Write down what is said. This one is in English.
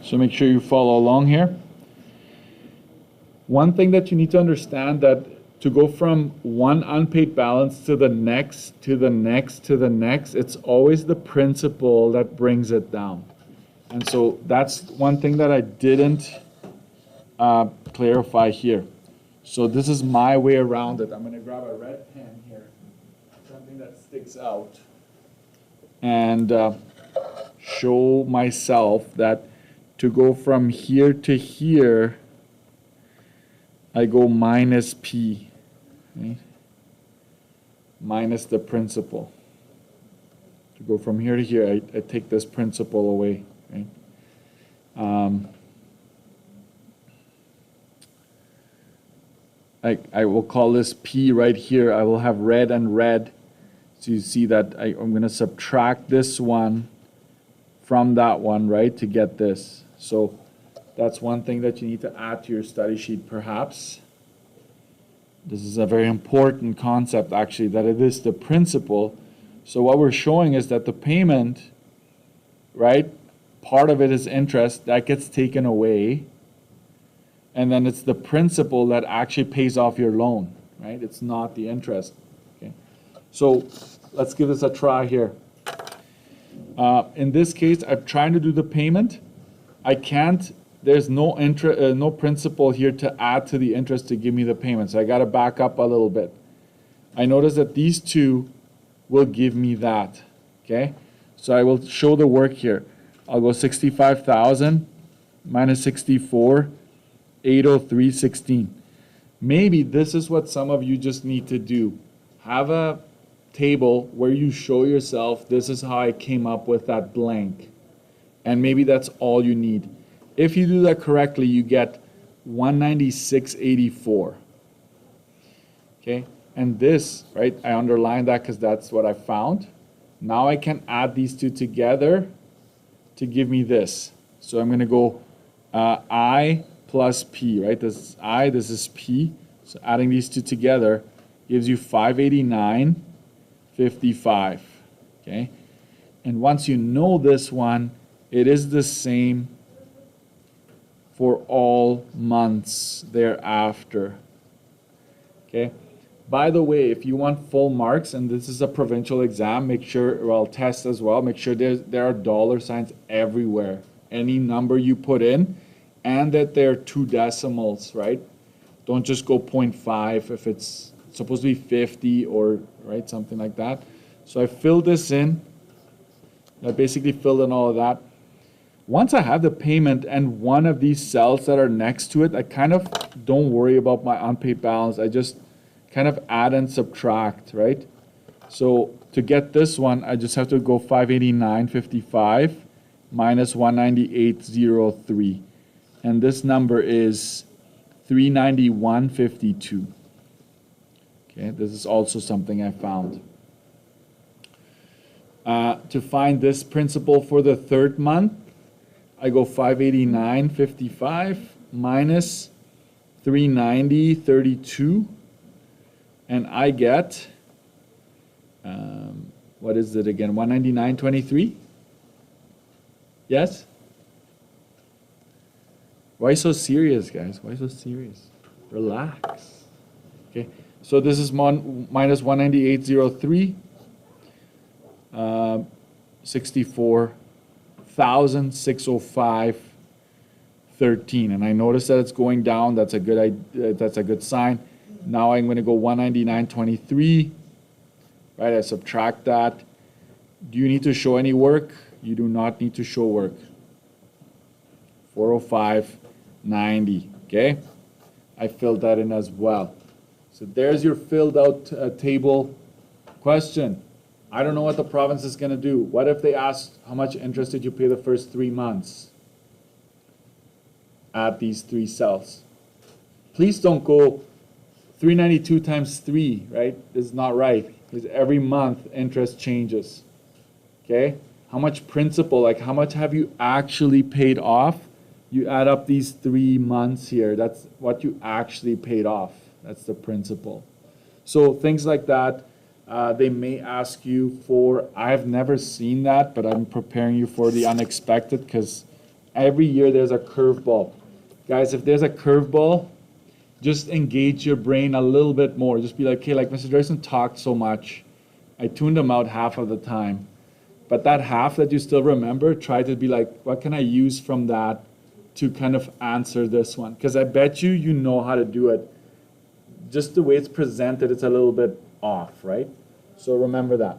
So make sure you follow along here. One thing that you need to understand, that to go from one unpaid balance to the next, to the next, to the next, it's always the principal that brings it down. And so that's one thing that I didn't clarify here. So this is my way around it. I'm going to grab a red pen here, something that sticks out, and show myself that to go from here to here, I go minus P, okay? Minus the principal. To go from here to here, I take this principal away, right? I will call this P right here. I will have red and red. So you see that I'm going to subtract this one from that one, right, to get this. So that's one thing that you need to add to your study sheet, perhaps. This is a very important concept, actually, that it is the principal. So what we're showing is that the payment, right, part of it is interest, that gets taken away. And then it's the principal that actually pays off your loan, right? It's not the interest. Okay. So let's give this a try here. In this case, I'm trying to do the payment. I can't, there's no interest, no principal here to add to the interest to give me the payment. So I got to back up a little bit. I notice that these two will give me that. Okay. So I will show the work here. I'll go 65,000 minus 64. 803.16. Maybe this is what some of you just need to do. Have a table where you show yourself, this is how I came up with that blank. And maybe that's all you need. If you do that correctly, you get 196.84. Okay, and this, right, I underlined that because that's what I found. Now I can add these two together to give me this. So I'm going to go I plus P, right? This is I, this is P. So adding these two together gives you 589.55. Okay? And once you know this one, it is the same for all months thereafter. Okay? By the way, if you want full marks, and this is a provincial exam, make sure, well, test as well, make sure there are dollar signs everywhere. Any number you put in, and that there are 2 decimals, right? Don't just go 0.5 if it's supposed to be 50 or, right, something like that. So I filled this in. I basically filled in all of that. Once I have the payment and one of these cells that are next to it, I kind of don't worry about my unpaid balance. I just kind of add and subtract, right? So to get this one, I just have to go 589.55 minus 198.03. And this number is 391.52. Okay, this is also something I found. To find this principal for the third month, I go 589.55 minus 390.32, and I get, what is it again, 199.23? Yes? Why so serious, guys? Why so serious? Relax. Okay, so this is minus 198.03, 64,605.13, and I notice that it's going down. That's a good sign. Now I'm going to go 199.23. Right, I subtract that. Do you need to show any work? You do not need to show work. 405.90. Okay, I filled that in as well. So there's your filled out table. Question: I don't know what the province is going to do. What if they ask how much interest did you pay the first 3 months? Add these 3 cells. Please don't go 392 times 3, right? This is not right, because every month interest changes. Okay? How much principal, like how much have you actually paid off? You add up these 3 months here. That's what you actually paid off. That's the principal. So things like that, they may ask you for, I've never seen that, but I'm preparing you for the unexpected, because Every year there's a curveball. Guys, if there's a curveball, just engage your brain a little bit more. Just be like, okay, like Mr. Joyson talked so much. I tuned him out half of the time. But that half that you still remember, try to be like, what can I use from that to kind of answer this one? Because I bet you know how to do it. Just the way it's presented, it's a little bit off, right? So remember that.